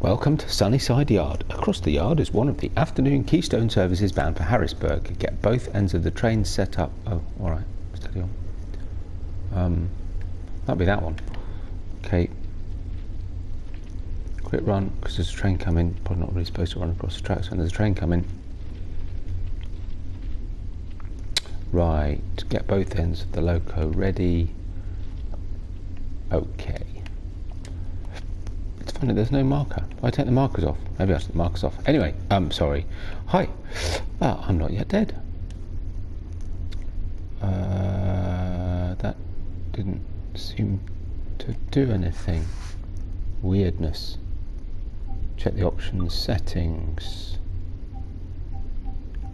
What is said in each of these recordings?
Welcome to Sunnyside Yard. Across the yard is one of the afternoon Keystone services bound for Harrisburg. Get both ends of the train set up. Oh, alright, steady on. That'll be that one. Okay. Quick run, because there's a train coming. Probably not really supposed to run across the tracks when there's a train coming. Right, get both ends of the loco ready. Okay. It's funny, there's no marker. I take the markers off. Maybe I should take the markers off. Anyway, sorry. Hi. I'm not yet dead. That didn't seem to do anything. Weirdness. Check the options, settings.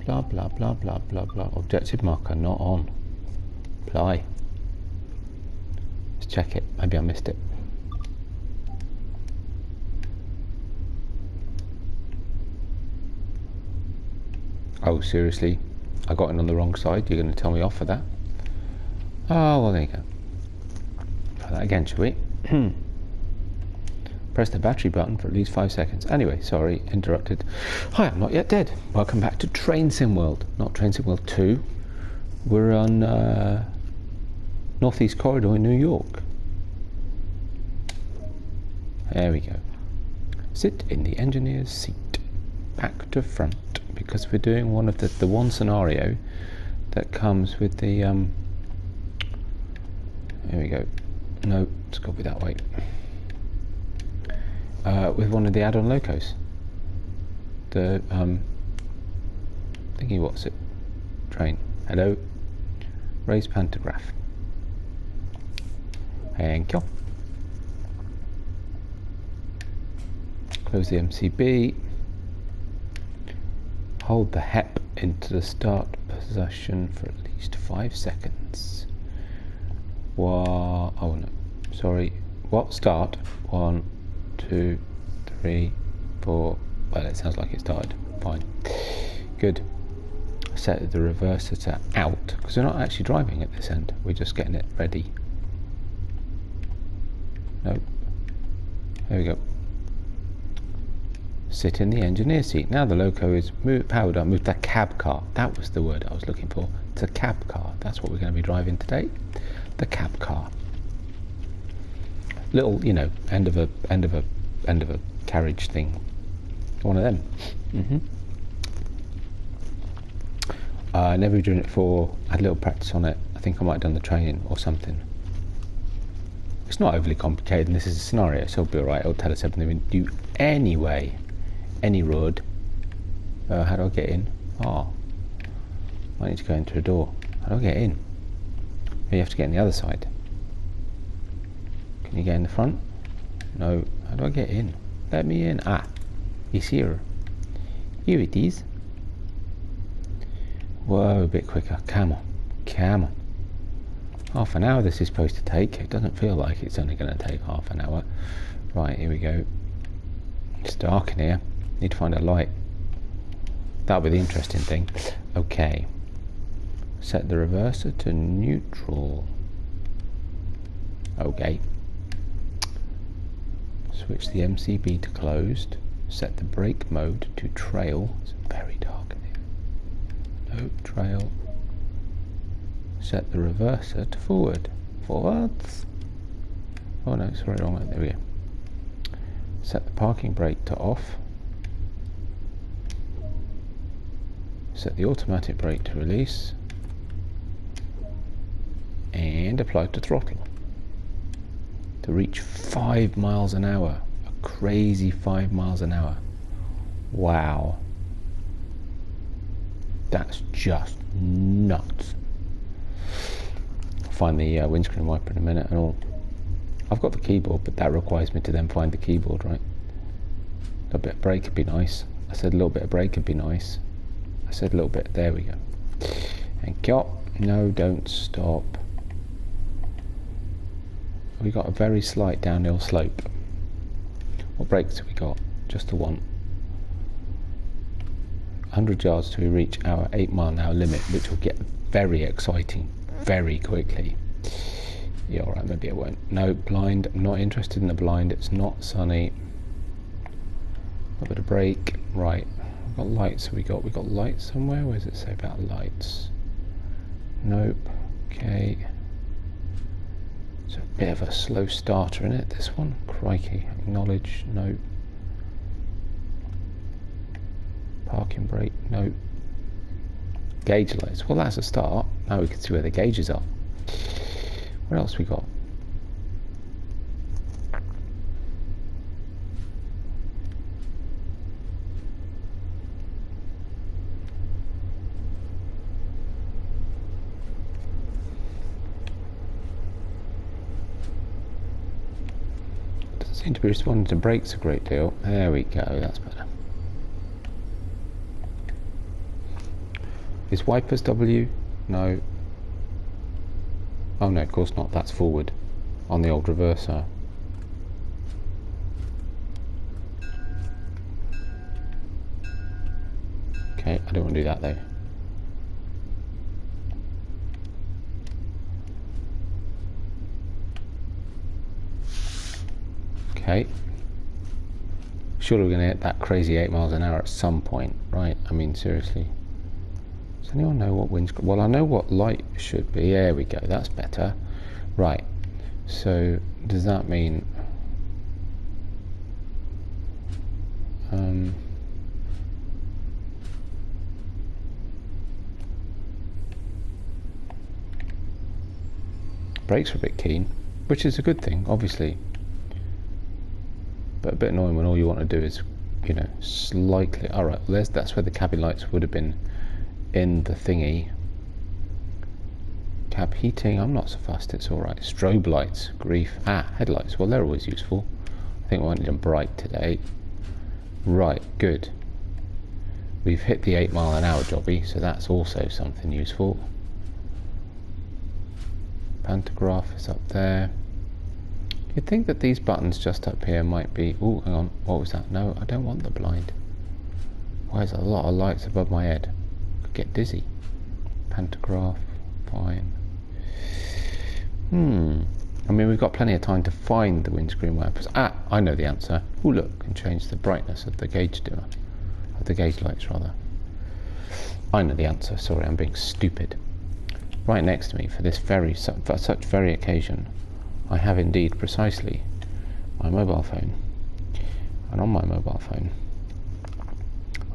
Blah, blah, blah, blah, blah, blah. Objective marker not on. Apply. Let's check it. Maybe I missed it. Oh, seriously? I got in on the wrong side? You're going to tell me off for that? Oh, well, there you go. Try that again, shall we? Press the battery button for at least 5 seconds. Anyway, sorry, interrupted. Hi, I'm not yet dead. Welcome back to Train Sim World. Not Train Sim World 2. We're on Northeast Corridor in New York. There we go. Sit in the engineer's seat. Back to front. Because we're doing one of the one scenario that comes with the here we go. No, it's got to be that way. With one of the add-on locos. The thingy, what's it? Train. Hello. Raised pantograph. Thank you. Close the MCB. Hold the HEP into the start position for at least 5 seconds. Oh no, sorry. What? Start? 1, 2, 3, 4. Well, it sounds like it started. Fine. Good. Set the reverser to out, because we're not actually driving at this end. We're just getting it ready. No. There we go. Sit in the engineer seat. Now the loco is powered up. Move the cab car. That was the word I was looking for. It's a cab car. That's what we're going to be driving today. The cab car. Little, you know, end of a carriage thing. One of them. Never driven it before. I had a little practice on it. I think I might have done the training or something. It's not overly complicated, and this is a scenario, so it'll be alright. It'll tell us everything we do anyway. Any road. How do I get in? Oh, I need to go into a door. How do I get in? You have to get in the other side. Can you get in the front? No. How do I get in? Let me in. Ah, it's here. Here it is. Whoa, a bit quicker. Come on. Come on. Half an hour this is supposed to take. It doesn't feel like it's only going to take half an hour. Right, here we go. It's dark in here. Need to find a light. That'll be the interesting thing. Okay. Set the reverser to neutral. Okay. Switch the MCB to closed. Set the brake mode to trail. It's very dark in here. No, trail. Set the reverser to forward. Forwards. Oh no, sorry, wrong one. There we go. Set the parking brake to off. Set the automatic brake to release. And apply to throttle. To reach 5 miles an hour. A crazy 5 miles an hour. Wow. That's just nuts. I'll find the windscreen wiper in a minute and all. I've got the keyboard, but that requires me to then find the keyboard, right? A little bit of brake would be nice. I said a little bit of brake would be nice. I said a little bit. There we go. Thank you. No, don't stop. We got a very slight downhill slope. What brakes have we got? Just the one. 100 yards till we reach our 8 mile an hour limit, which will get very exciting very quickly. Yeah, alright, maybe it won't. No, blind. I'm not interested in the blind. It's not sunny. A bit of brake. Right. We've got lights. We got lights somewhere. Where does it say about lights? Nope. Okay. It's a bit of a slow starter in it, this one. Crikey. Acknowledge. Nope. Parking brake. Nope. Gauge lights. Well, that's a start. Now we can see where the gauges are. What else we got? Doesn't seem to be responding to brakes a great deal. There we go. That's better. Is wipers W? No. Oh no, of course not. That's forward on the old reverser. Okay, I don't want to do that though. Okay. Surely we're going to hit that crazy 8 miles an hour at some point, right? I mean, seriously. Does anyone know what windscreen? Well, I know what light should be. There we go. That's better. Right. So does that mean? Brakes are a bit keen, which is a good thing, obviously. But a bit annoying when all you want to do is, you know, slightly. All right. That's where the cabin lights would have been. In the thingy. Cab heating, I'm not so fast, it's alright. Strobe lights, grief. Headlights, well they're always useful. I think we won't need them bright today. Right, good. We've hit the 8 mile an hour jobby, so that's also something useful. Pantograph is up there. You'd think that these buttons just up here might be... Oh, hang on, what was that? No, I don't want the blind. Why is there a lot of lights above my head? Get dizzy. Pantograph, fine. I mean, we've got plenty of time to find the windscreen wipers. I know the answer. Oh, look, can change the brightness of the gauge dimmer, of the gauge lights rather. I know the answer. Sorry, I'm being stupid. Right next to me for this such very occasion, I have indeed precisely my mobile phone, and on my mobile phone,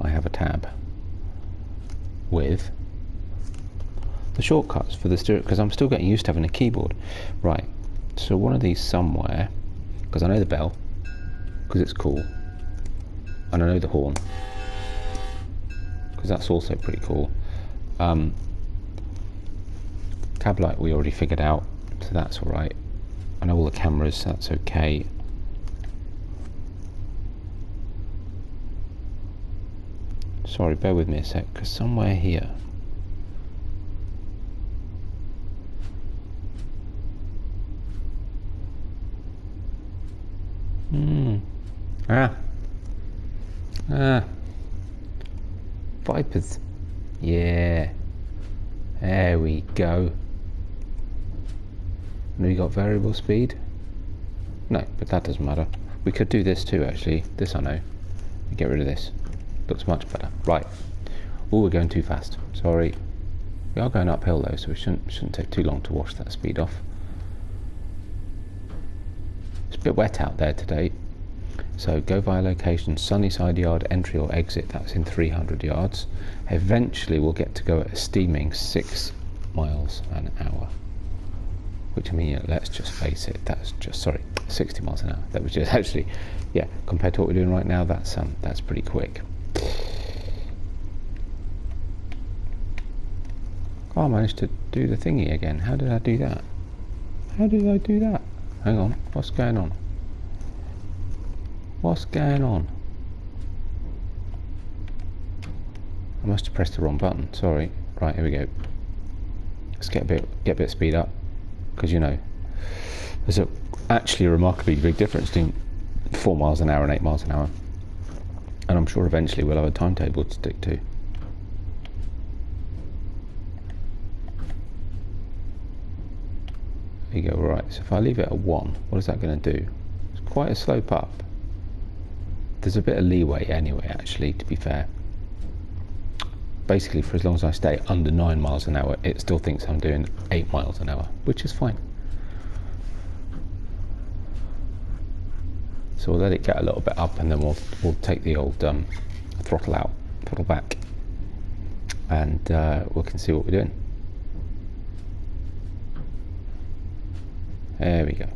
I have a tab with the shortcuts for the steering, because I'm still getting used to having a keyboard. Right, so one of these somewhere, because I know the bell, because it's cool, and I know the horn, because that's also pretty cool. Cab light we already figured out, so that's alright. I know all the cameras, so that's okay. Sorry, bear with me a sec, because somewhere here Vipers. Yeah. There we go. And we got variable speed? No, but that doesn't matter. We could do this too, actually. This I know. Get rid of this. Looks much better. Right. Oh, we're going too fast. Sorry. We are going uphill though, so we shouldn't take too long to wash that speed off. It's a bit wet out there today. So go via location, Sunnyside Yard, entry or exit. That's in 300 yards. Eventually we'll get to go at a steaming 6 miles an hour. Which, I mean, you know, let's just face it, that's just, sorry, 60 miles an hour. That was just actually, yeah, compared to what we're doing right now, that's pretty quick. Oh, I managed to do the thingy again. How did I do that? How did I do that? Hang on, what's going on? What's going on? I must have pressed the wrong button, sorry. Right, here we go. Let's get a bit of speed up. Because, you know, there's actually a remarkably big difference between 4 miles an hour and 8 miles an hour. And I'm sure eventually we'll have a timetable to stick to. There you go, right. So if I leave it at 1, what is that going to do? It's quite a slope up. there's a bit of leeway anyway, actually, to be fair. Basically, for as long as I stay under 9 miles an hour, it still thinks I'm doing 8 miles an hour, which is fine. So we'll let it get a little bit up, and then we'll take the old throttle back, and we can see what we're doing. There we go.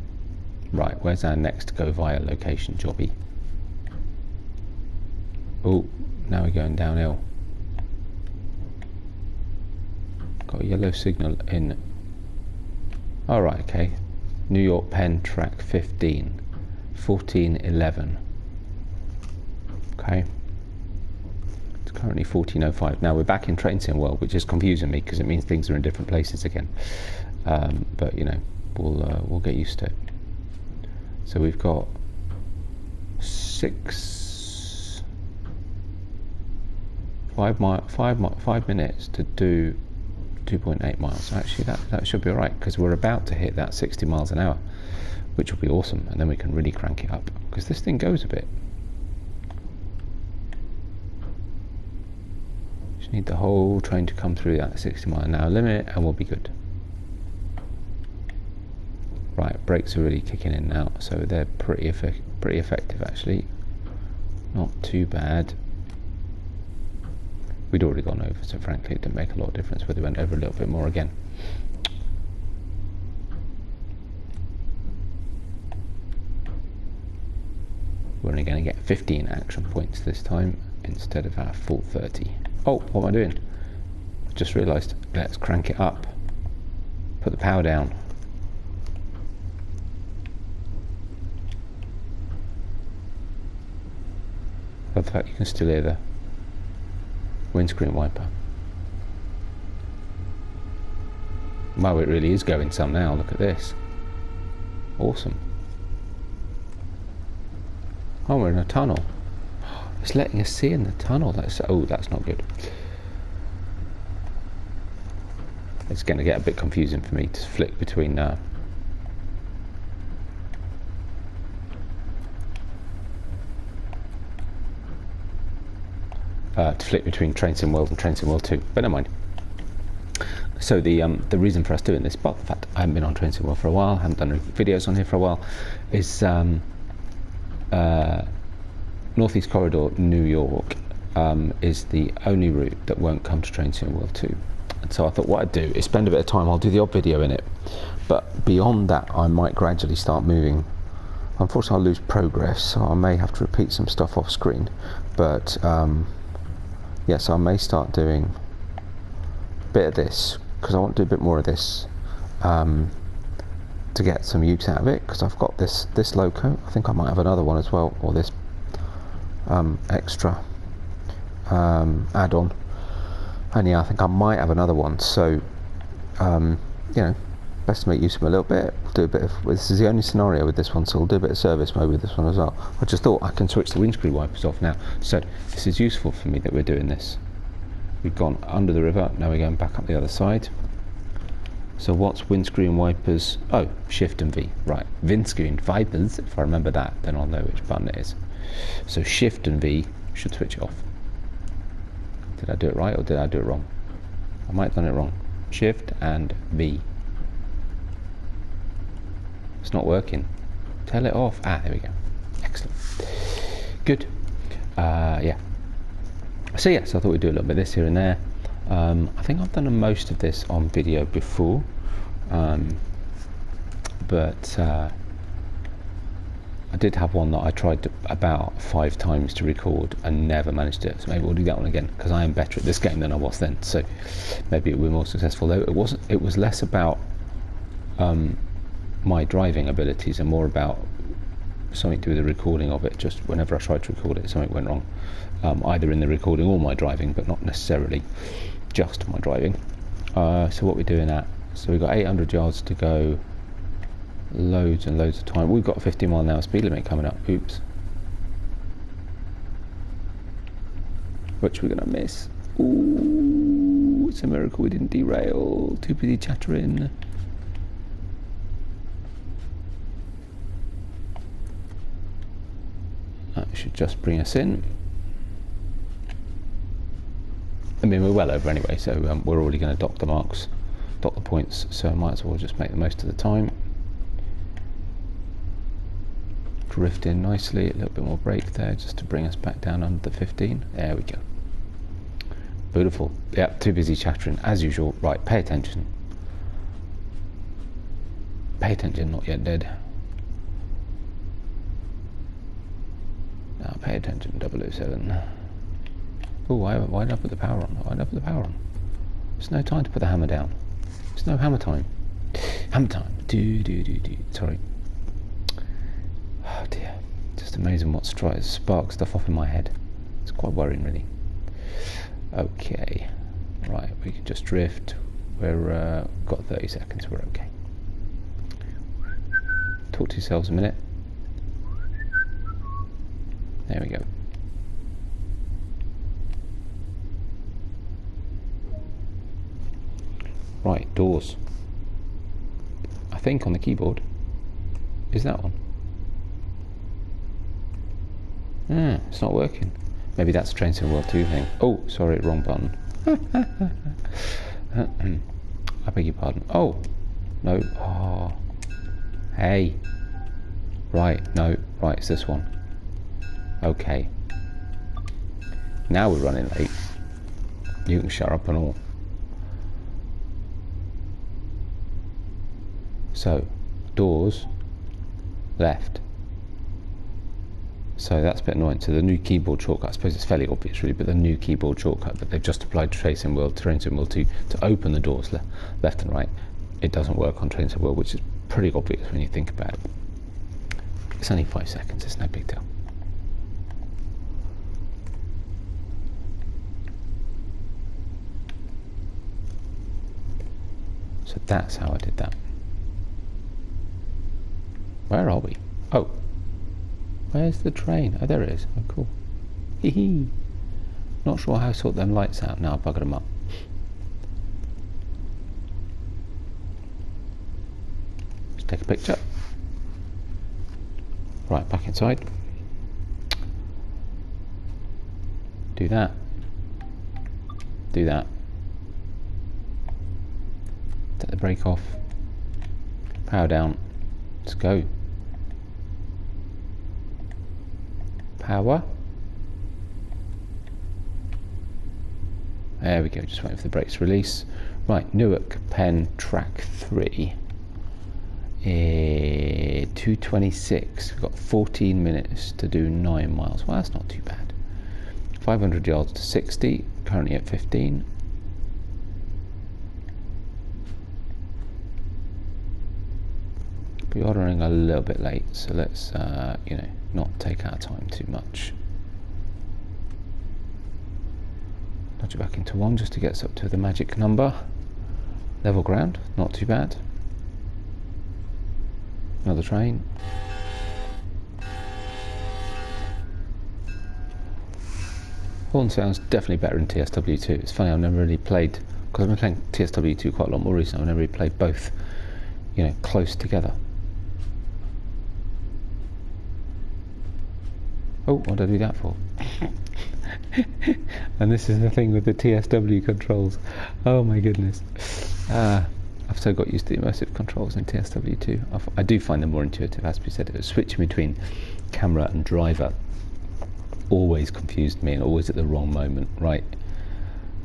Right, where's our next go via location jobby? Oh, now we're going downhill. Got a yellow signal in. All right, okay. New York Penn track 15, 1411. Okay. It's currently 1405. Now we're back in train sim world, which is confusing me because it means things are in different places again. But you know, we'll get used to it. So we've got 5 minutes to do 2.8 miles. Actually, that should be all right, because we're about to hit that 60 miles an hour, which will be awesome, and then we can really crank it up, because this thing goes a bit. Just need the whole train to come through that 60 mile an hour limit, and we'll be good. Right, brakes are really kicking in now, so they're pretty effective actually. Not too bad. We'd already gone over, so frankly it didn't make a lot of difference whether we went over a little bit more again. We're only going to get 15 action points this time instead of our full 30. Oh, what am I doing? Just realised. Let's crank it up. Put the power down. Love the fact you can still hear the windscreen wiper. Wow, it really is going some now. Look at this. Awesome. Oh, we're in a tunnel. It's letting us see in the tunnel. That's not good. It's going to get a bit confusing for me to flick between Train Sim World and Train Sim World 2, but never mind. So the reason for us doing this, but the fact I haven't been on Train Sim World for a while, haven't done videos on here for a while, is Northeast Corridor, New York, is the only route that won't come to Train Sim World 2. And so I thought what I'd do is spend a bit of time, I'll do the odd video in it, but beyond that I might gradually start moving. Unfortunately I'll lose progress, so I may have to repeat some stuff off screen, but yeah, so I may start doing a bit of this, because I want to do a bit more of this to get some use out of it, because I've got this loco. I think I might have another one as well, or this extra add-on, and yeah, I think I might have another one, so you know, best to make use of them a little bit. Do a bit of, this is the only scenario with this one, so we'll do a bit of service mode with this one as well. I just thought I can switch the windscreen wipers off now, so this is useful for me that we're doing this. We've gone under the river, now we're going back up the other side. So what's windscreen wipers? Oh, Shift and V, right. Windscreen wipers, if I remember that, then I'll know which button it is. So Shift and V should switch it off. Did I do it right or did I do it wrong? I might have done it wrong. Shift and V. It's not working. Tell it off. Ah, there we go. Excellent. Good. Yeah. So yeah, so I thought we'd do a little bit of this here and there. I think I've done most of this on video before, but I did have one that I tried about 5 times to record and never managed it. So maybe we'll do that one again, because I am better at this game than I was then. So maybe it will be more successful. Though it was less about my driving abilities and more about something to do with the recording of it. Just whenever I tried to record it, something went wrong, either in the recording or my driving, but not necessarily just my driving. So what we're doing at, so we've got 800 yards to go, loads and loads of time. We've got a 50 mile an hour speed limit coming up. Oops, which we're gonna miss. Ooh, it's a miracle we didn't derail. Too busy chattering. That should just bring us in. I mean, we're well over anyway, so we're already going to dock the marks, dock the points, so I might as well just make the most of the time. Drift in nicely, a little bit more brake there, just to bring us back down under the 15. There we go. Beautiful. Yeah, too busy chattering, as usual. Right, pay attention. Pay attention, not yet dead. Now pay attention, 007. Oh, why did I put the power on? Why did I put the power on? There's no time to put the hammer down. There's no hammer time. Hammer time. Do. Sorry. Oh dear. Just amazing what sparks stuff off in my head. It's quite worrying, really. Okay. Right, we can just drift. We're got 30 seconds. We're okay. Talk to yourselves a minute. There we go. Right, doors. I think on the keyboard is that one. It's not working. Maybe that's a Train Sim World 2 thing. Oh, sorry, wrong button. I beg your pardon. Oh, no. Oh, hey. Right, no. Right, it's this one. Okay. Now we're running late. You can shut up and all. So, doors, left. So that's a bit annoying. So the new keyboard shortcut, I suppose it's fairly obvious really, but the new keyboard shortcut that they've just applied to Train Sim World 2 to open the doors left and right, it doesn't work on Train Sim World, which is pretty obvious when you think about it. It's only 5 seconds, it's no big deal. So that's how I did that. Where are we? Oh. Where's the train? Oh, there it is. Oh, cool. Hee hee. Not sure how to sort them lights out. Now I've buggered them up. Let's take a picture. Right, back inside. Do that. Do that. Take the brake off. Power down. Let's go. Power. There we go, just waiting for the brakes to release. Right, Newark Penn track 3. 2:26. We've got 14 minutes to do 9 miles. Well, that's not too bad. 500 yards to 60, currently at 15. We are running a little bit late, so let's, not take our time too much. Nudge it back into 1 just to get us up to the magic number. Level ground, not too bad. Another train. Horn sounds definitely better in TSW2. It's funny, I've never really played, because I've been playing TSW2 quite a lot more recently, I've never really played both, close together. Oh, what did I do that for? And this is the thing with the TSW controls. Oh my goodness. I've so got used to the immersive controls in TSW2. I do find them more intuitive, as we said. It was switching between camera and driver always confused me and always at the wrong moment, right?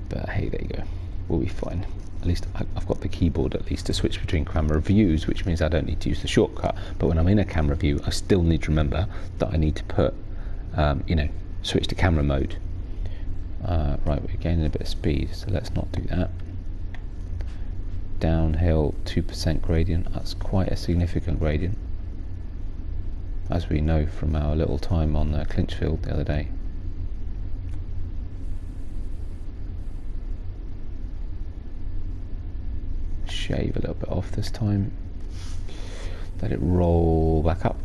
But hey, there you go. We'll be fine. At least I've got the keyboard at least to switch between camera views, which means I don't need to use the shortcut. But when I'm in a camera view, I still need to remember that I need to put, switch to camera mode. Right, we're gaining a bit of speed, so let's not do that. Downhill 2% gradient, that's quite a significant gradient, as we know from our little time on Clinchfield the other day. Shave a little bit off this time, let it roll back up.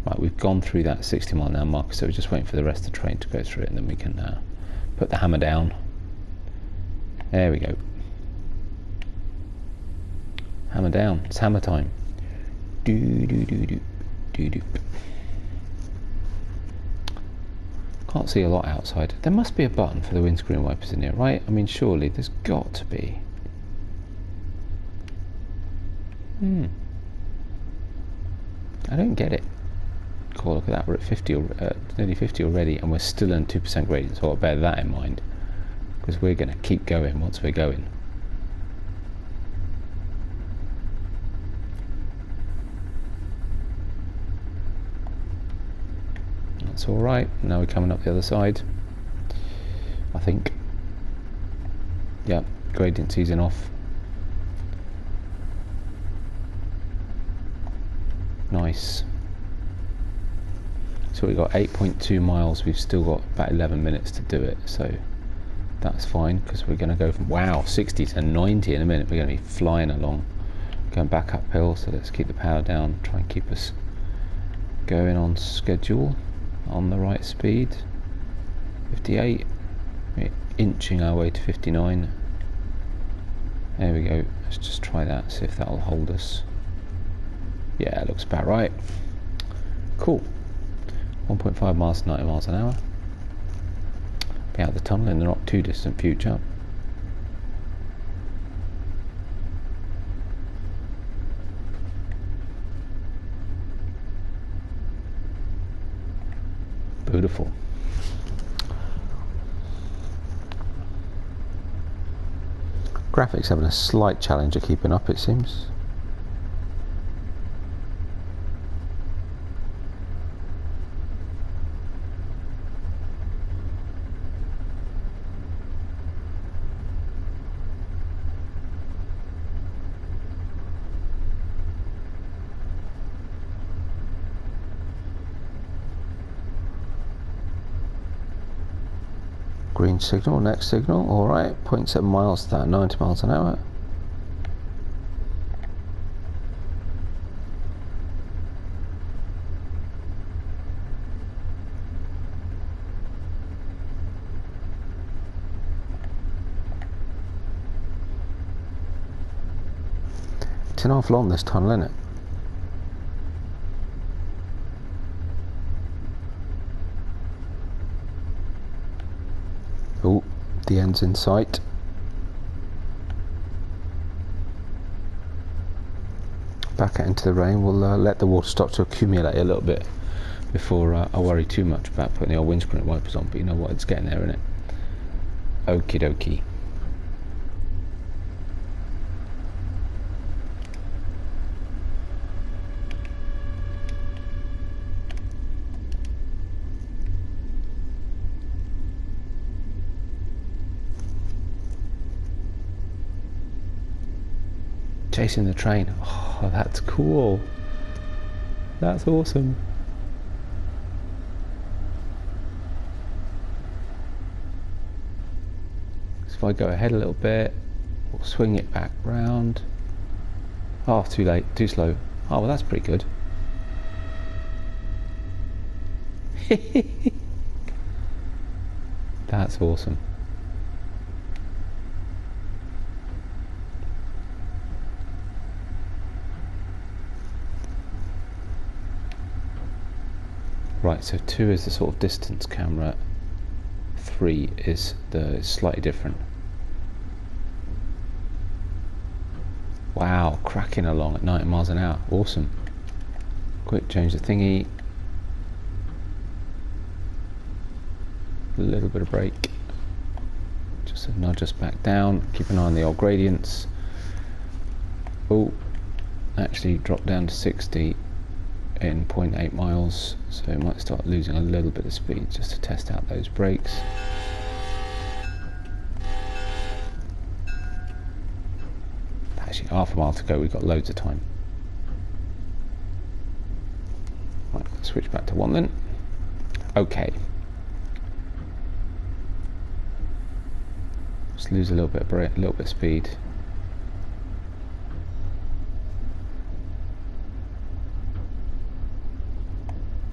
Right, we've gone through that 60 mile an hour marker, so we're just waiting for the rest of the train to go through it, and then we can put the hammer down. There we go. Hammer down. It's hammer time. Do do do do do do. Can't see a lot outside. There must be a button for the windscreen wipers in here, right? I mean, surely there's got to be. I don't get it. Cool, look at that. We're at 50, nearly 50 already, and we're still in 2% gradient. So I'll bear that in mind, because we're going to keep going once we're going. That's all right. Now we're coming up the other side, I think. Yeah, gradient easing off. Nice. So we've got 8.2 miles. We've still got about 11 minutes to do it, so that's fine, because we're going to go from 60 to 90 in a minute. We're going to be flying along, going back uphill. So let's keep the power down, try and keep us going on schedule, on the right speed. 58. We're inching our way to 59. There we go. Let's just try that, see if that'll hold us. Yeah, it looks about right. Cool. 1.5 miles to 90 miles an hour. Be out of the tunnel in the not too distant future. Beautiful. Graphics having a slight challenge of keeping up, it seems. Green signal, next signal, alright, 0.7 miles to that, 90 miles an hour. It's an awful long, this tunnel, isn't it? Oh, the end's in sight. Back out into the rain. We'll let the water start to accumulate a little bit before I worry too much about putting the old windscreen wipers on, but you know what, it's getting there, isn't it? Okie dokie. Chasing the train. Oh, that's cool. That's awesome. So if I go ahead a little bit, we'll swing it back round. Oh, too late, too slow. Oh, well, that's pretty good. That's awesome. Right, so 2 is the sort of distance camera, 3 is the slightly different. Wow, cracking along at 90 miles an hour, awesome. Quick change the thingy. A little bit of brake. Just to nudge us back down, keep an eye on the old gradients. Oh, actually dropped down to 60. In 0.8 miles, so we might start losing a little bit of speed just to test out those brakes. Actually, half a mile to go, we've got loads of time. Right, switch back to 1 then. Okay. Just lose a little bit of brake, a little bit of speed.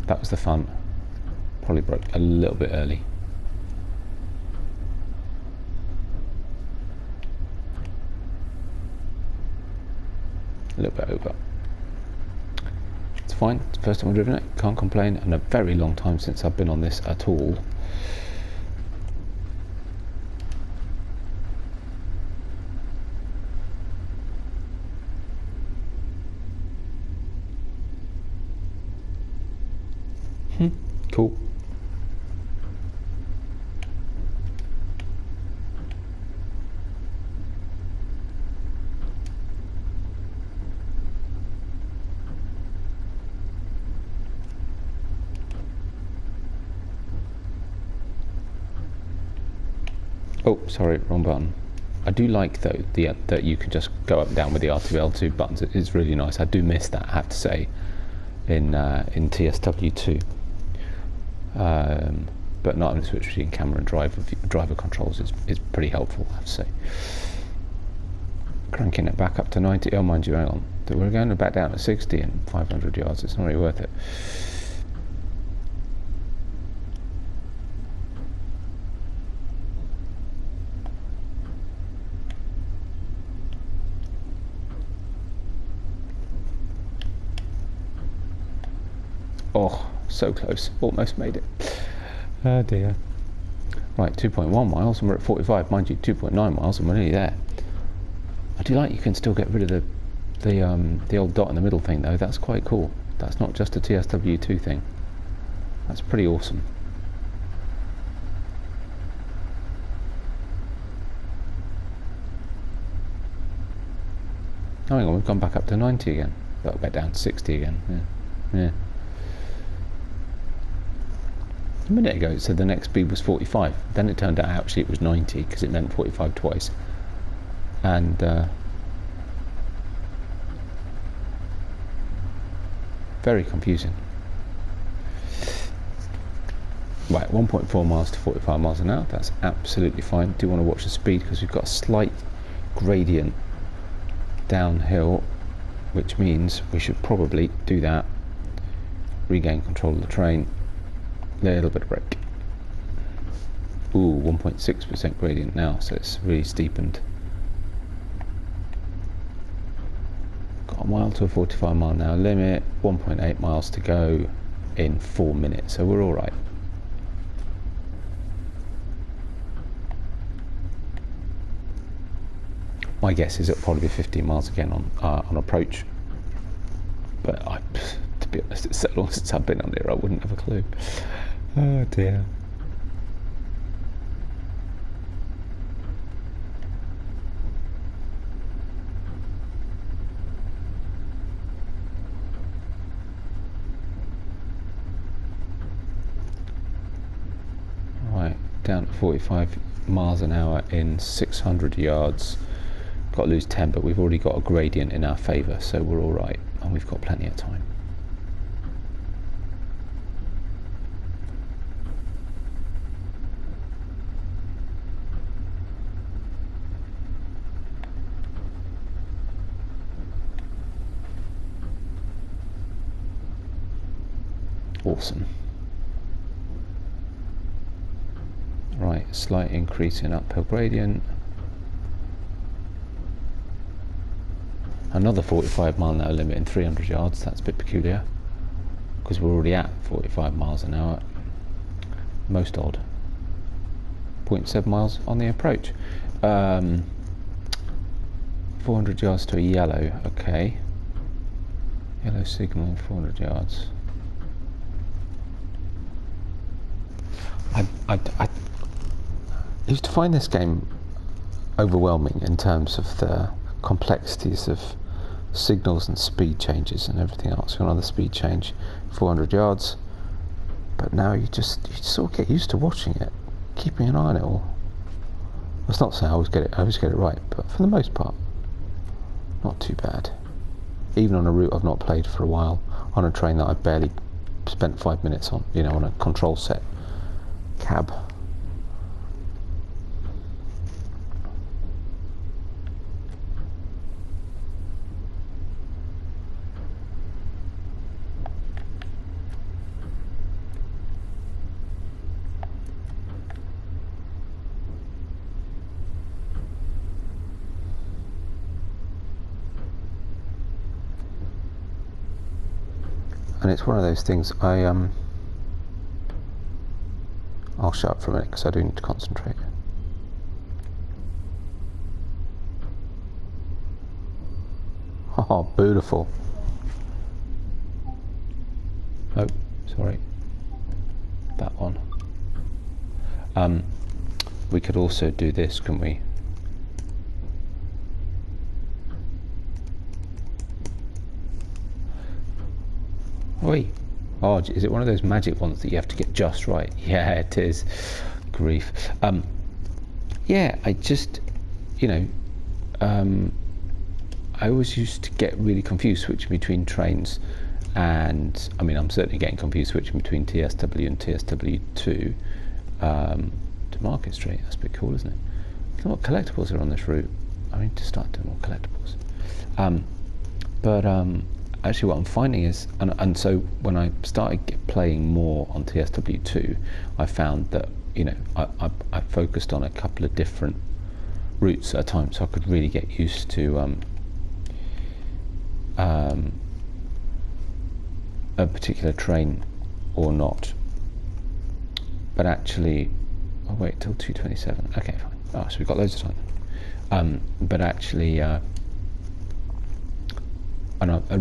That was the fun. Probably broke a little bit early. A little bit over. It's fine. It's the first time I've driven it. Can't complain. And a very long time since I've been on this at all. Cool. Oh, sorry, wrong button. I do like though that you can just go up and down with the R2 L2 buttons. It's really nice. I do miss that, I have to say, in TSW2. But not having to switch between camera and driver controls is pretty helpful, I have to say. Cranking it back up to 90. Oh, mind you, hang on. We're going back down to 60 and 500 yards. It's not really worth it. Oh, so close. Almost made it. Oh dear. Right, 2.1 miles and we're at 45. Mind you, 2.9 miles and we're nearly there. I do like you can still get rid of the old dot in the middle thing though. That's quite cool. That's not just a TSW2 thing. That's pretty awesome. Oh, hang on, we've gone back up to 90 again. That'll get down to 60 again. Yeah. A minute ago it said the next speed was 45. Then it turned out actually it was 90 because it meant 45 twice. And very confusing. Right, 1.4 miles to 45 miles an hour. That's absolutely fine. Do want to watch the speed because we've got a slight gradient downhill, which means we should probably do that. Regain control of the train. Little bit of brake. Ooh, 1.6% gradient now, so it's really steepened. Got a mile to a 45 mile an hour limit, 1.8 miles to go in 4 minutes, so we're all right. My guess is it'll probably be 15 miles again on approach, but to be honest, it's so long since I've been on here, I wouldn't have a clue. Oh dear. Right, down to 45 miles an hour in 600 yards. Got to lose 10, but we've already got a gradient in our favour, so we're all right, and we've got plenty of time. Awesome. Right, slight increase in uphill gradient. Another 45 mile an hour limit in 300 yards. That's a bit peculiar because we're already at 45 miles an hour. Most odd. 0.7 miles on the approach. 400 yards to a yellow. Okay. Yellow signal in 400 yards. I used to find this game overwhelming in terms of the complexities of signals and speed changes and everything else. Another speed change, 400 yards, but now you sort of get used to watching it, keeping an eye on it all. That's not saying I always get it right, but for the most part, not too bad. Even on a route I've not played for a while, on a train that I've barely spent 5 minutes on, you know, on a control set cab. And it's one of those things I'll shut up for a minute because I do need to concentrate. Oh, beautiful. Oh, sorry. that on. We could also do this, couldn't we? Oi. Oh, is it one of those magic ones that you have to get just right? Yeah, it is. Grief. Yeah, I just, you know, I always used to get really confused switching between trains, and I mean, I'm certainly getting confused switching between TSW and TSW2 to Market Street. That's a bit cool, isn't it? Look what collectibles are on this route. I need to start doing more collectibles. Actually what I'm finding is, and so when I started playing more on TSW2, I found that, you know, I focused on a couple of different routes at a time, so I could really get used to a particular train or not. But actually, I'll wait till 2:27. Okay, fine. Oh, so we've got loads of time. But actually, and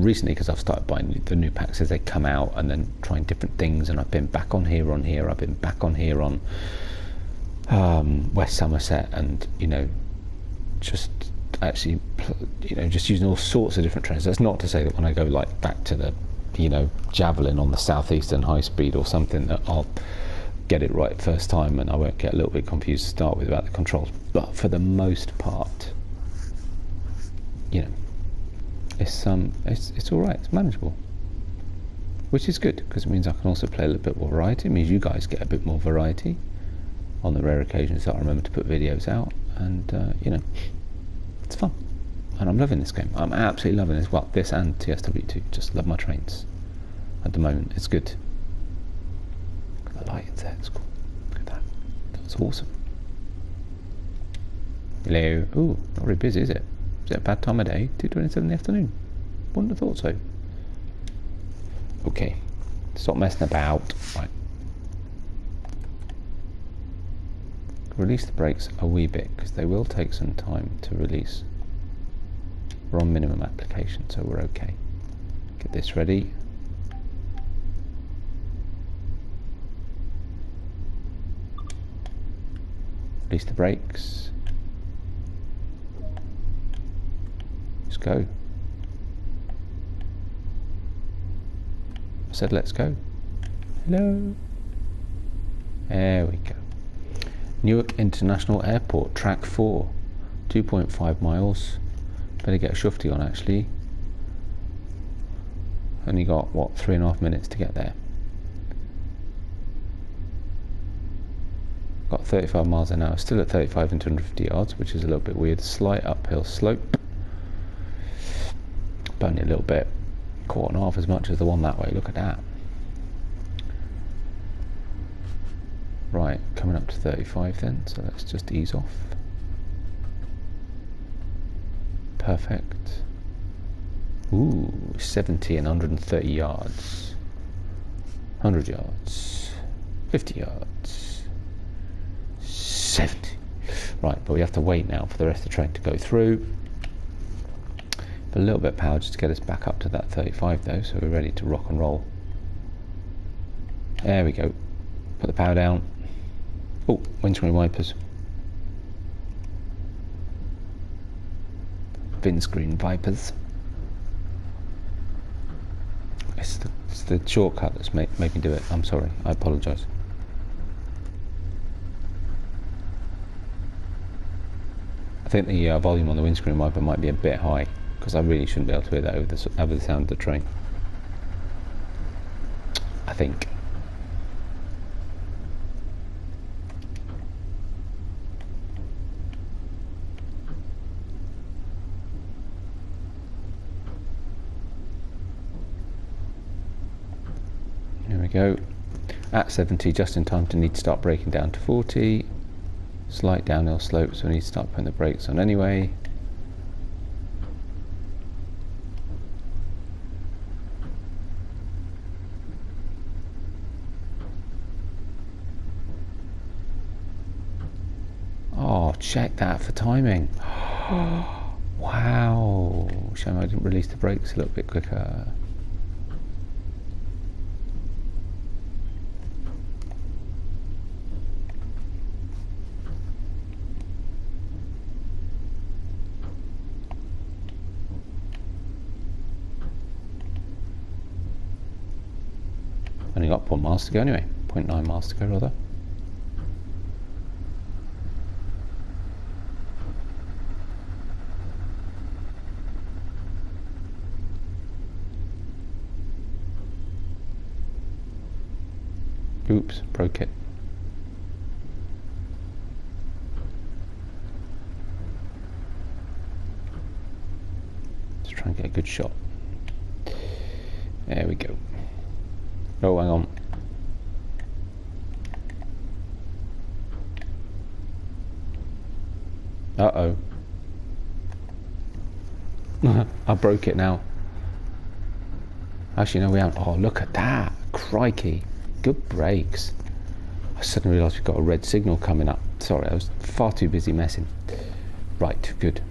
recently, because I've started buying the new packs as they come out, and then trying different things, and I've been back on here, I've been back on here on West Somerset, and, you know, just actually, you know, just using all sorts of different trains. That's not to say that when I go like back to the, you know, Javelin on the Southeastern High Speed or something, that I'll get it right first time and I won't get a little bit confused to start with about the controls. But for the most part, you know, it's all right. It's manageable, which is good, because it means I can also play a little bit more variety. It means you guys get a bit more variety on the rare occasions that I remember to put videos out, and you know, it's fun, and I'm loving this game. I'm absolutely loving this. Well, this and TSW2. Just love my trains at the moment. It's good. Look at the light there. It's cool. Look at that. That's awesome. Hello. Ooh, not very busy, is it? Is it a bad time of day? 2:27 in the afternoon. Wouldn't have thought so. Okay. Stop messing about. Right. Release the brakes a wee bit, because they will take some time to release. We're on minimum application, so we're okay. Get this ready. Release the brakes. Just go. I said let's go. Hello. There we go. Newark International Airport, track 4, 2.5 miles. Better get a shufty on, actually. Only got, what, 3.5 minutes to get there. Got 35 miles an hour, still at 35 and 250 yards, which is a little bit weird. Slight uphill slope. But only a little bit. Quarter and a half as much as the one that way, look at that. Right, coming up to 35 then, so let's just ease off. Perfect. Ooh, 70 and 130 yards. 100 yards. 50 yards. 70. Right, but we have to wait now for the rest of the train to go through. A little bit of power just to get us back up to that 35 though, so we're ready to rock and roll. There we go. Put the power down. Oh, windscreen wipers. Windscreen vipers. It's the shortcut that's made me do it. I'm sorry. I apologise. I think the volume on the windscreen wiper might be a bit high, because I really shouldn't be able to hear that over the sound of the train. I think. There we go. At 70, just in time to need to start braking down to 40. Slight downhill slope, so we need to start putting the brakes on anyway. Oh, check that for timing. Wow. Shame I didn't release the brakes a little bit quicker. Only got 0.1 miles to go anyway. 0.9 miles to go rather. Oops, broke it. Let's try and get a good shot. There we go. Oh, hang on. Uh-oh. I broke it now. Actually, no, we haven't. Oh, look at that. Crikey. Good brakes. I suddenly realised we've got a red signal coming up. Sorry, I was far too busy messing. Right, good.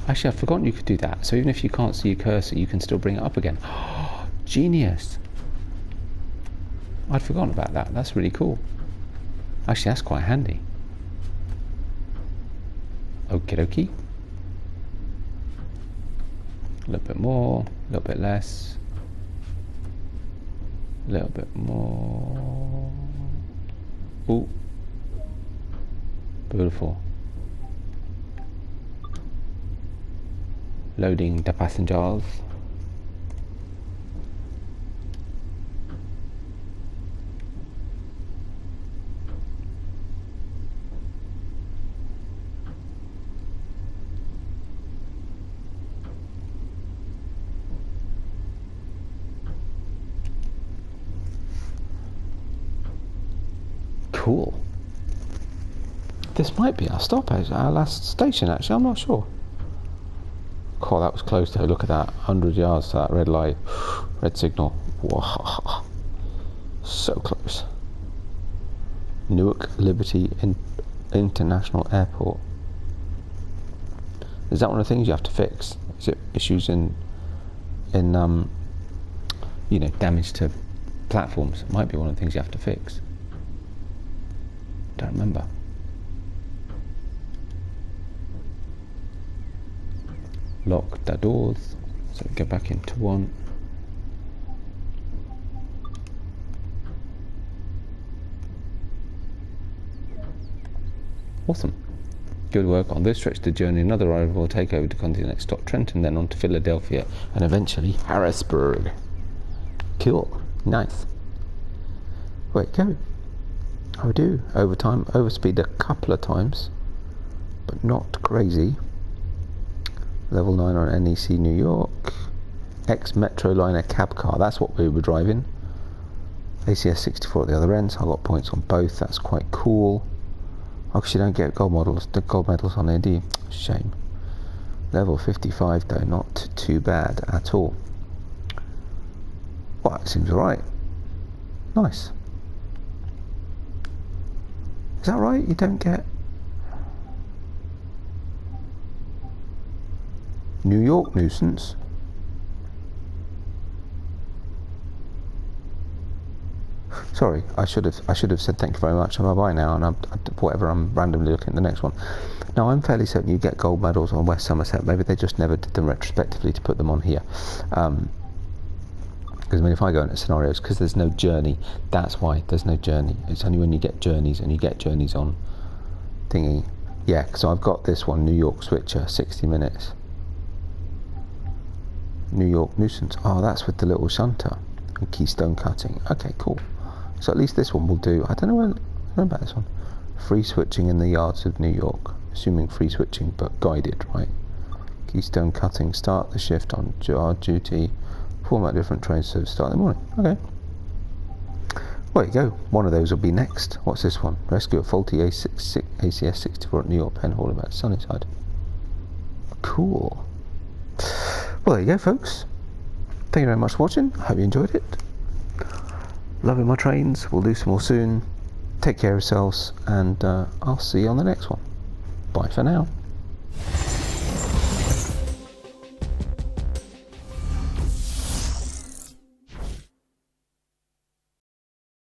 Actually, I'd forgotten you could do that. So even if you can't see your cursor, you can still bring it up again. Oh, genius. I'd forgotten about that. That's really cool. Actually, that's quite handy. Okie dokie. A little bit more, a little bit less. A little bit more. Ooh. Beautiful. Loading the passengers. Cool. This might be our stop, our last station actually, I'm not sure. God, that was close though, look at that, 100 yards to that red light, red signal. Wow. So close. Newark Liberty International Airport. Is that one of the things you have to fix? Is it issues in you know, damage to platforms? It might be one of the things you have to fix. Don't remember. Lock the doors, so go back into one. Awesome. Good work on this stretch of the journey. Another arrival will take over to continue next stop Trenton, then on to Philadelphia, and eventually Harrisburg. Cool. Nice. Wait, go. I do. Overtime, overspeed a couple of times, but not crazy. Level 9 on NEC New York. Ex-Metroliner Cab Car, that's what we were driving. ACS 64 at the other end, so I got points on both, that's quite cool. Actually, you don't get gold medals on there, do you? Shame. Level 55 though, not too bad at all. Well, it seems alright. Nice. Is that right? You don't get New York nuisance? Sorry, I should have said thank you very much. I'm bye now, and I'm randomly looking at the next one. Now I'm fairly certain you get gold medals on West Somerset. Maybe they just never did them retrospectively to put them on here. Because I mean, if I go into scenarios, because there's no journey, that's why there's no journey. It's only when you get journeys, and you get journeys on thingy. Yeah, so I've got this one, New York Switcher, 60 minutes. New York Nuisance. Oh, that's with the little shunter and keystone cutting. Okay, cool. So at least this one will do. I don't know about this one. Free switching in the yards of New York. Assuming free switching, but guided, right? Keystone cutting. Start the shift on yard duty. Format different trains to start in the morning. Okay. Well, there you go. One of those will be next. What's this one? Rescue a faulty ACS 64 at New York Penn Hall about Sunnyside. Cool. Well, there you go, folks. Thank you very much for watching. I hope you enjoyed it. Loving my trains. We'll do some more soon. Take care of yourselves, and I'll see you on the next one. Bye for now.